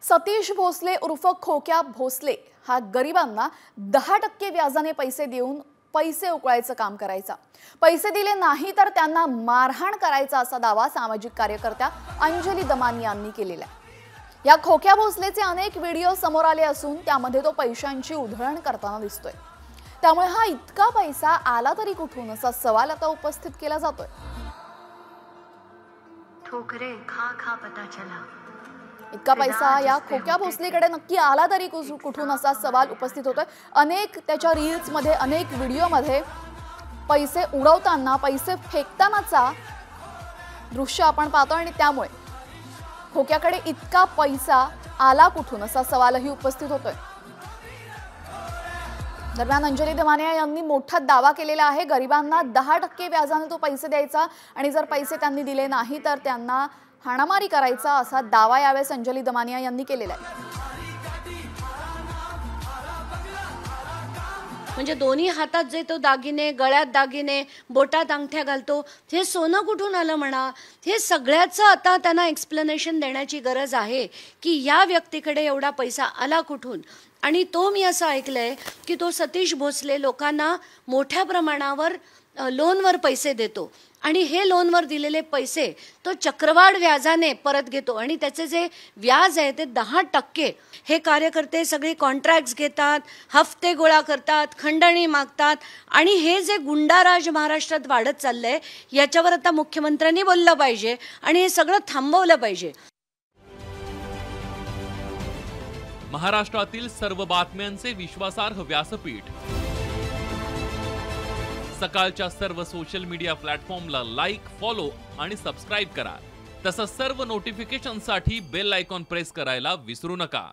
सतीश भोसले उर्फ खोक्या भोसले हा गरिबांना 10% व्याजाने पैसे देऊन पैसे उकळायचं काम करायचा। पैसे दिले नाही तर त्यांना मारहाण करायचा असा दावा सामाजिक कार्यकर्त्या अंजली दमानी यांनी केलेला आहे। या खोक्या भोसलेचे अनेक व्हिडिओ समोर आले असून त्यामध्ये तो पैशांची उधळण करताना दिसतोय। त्यामुळे हा इतका पैसा आला तरी कुठून असा सवाल आता उपस्थित केला जातोय। ठोकरे खा खा पता चला, इतका पैसा या खोक्या भोसलेकडे नक्की आला तरी कुठून असा सवाल उपस्थित होतोय। अनेक त्याच्या रील्स मध्ये अनेक व्हिडिओ मध्ये पैसे उडवताना पैसे फेकतानाचा दृश्य आपण पाहतो आणि त्यामुळे खोक्याकडे इतका पैसा आला कुठून असा सवालही उपस्थित होतोय। दरम्यान अंजली दमानिया यांनी मोठा दावा केलेला आहे। गरिबांना 10% व्याजाने तो पैसे द्यायचा आणि जर पैसे त्यांनी दिले नाही तर त्यांना हाणामारी करायचा असा दावा यावेळेस अंजली दमानिया यांनी केलेला आहे। म्हणजे दोन्ही हातात जे तो दागिने, गळ्यात दागिने, बोटात अंगठ्या घालतो, हे सोनं कुठून आलं म्हणा, हे सगळ्याचं आता त्यांना एक्सप्लेनेशन देण्याची गरज आहे की या व्यक्तीकडे एवढा पैसा आला कुठून। आणि तो मी असं ऐकलंय की तो सतीश भोसले लोकांना मोठ्या प्रमाणावर लोनवर पैसे देतो आणि हे लोनवर दिलेले पैसे तो चक्रवाढ व्याजाने परत घेतो आणि त्याचे जे व्याज आहे ते 10%। हे कार्यकर्ते सगळे कॉन्ट्रॅक्ट्स घेतात, हफ्ते गोळा करतात, खंडणी मागतात आणि हे जे गुंडाराज महाराष्ट्रात वाढत चाललंय याच्यावर आता मुख्यमंत्र्यांनी बोललं पाहिजे आणि हे सगळं थांबवलं पाहिजे। महाराष्ट्रातील सर्व बातम्यांचे विश्वासार्ह व्यासपीठ सकाळच्या सर्व सोशल मीडिया प्लॅटफॉर्मला लाईक, फॉलो आणि सबस्क्राइब करा। तसंच सर्व नोटिफिकेशनसाठी बेल आयकॉन प्रेस करायला विसरू नका।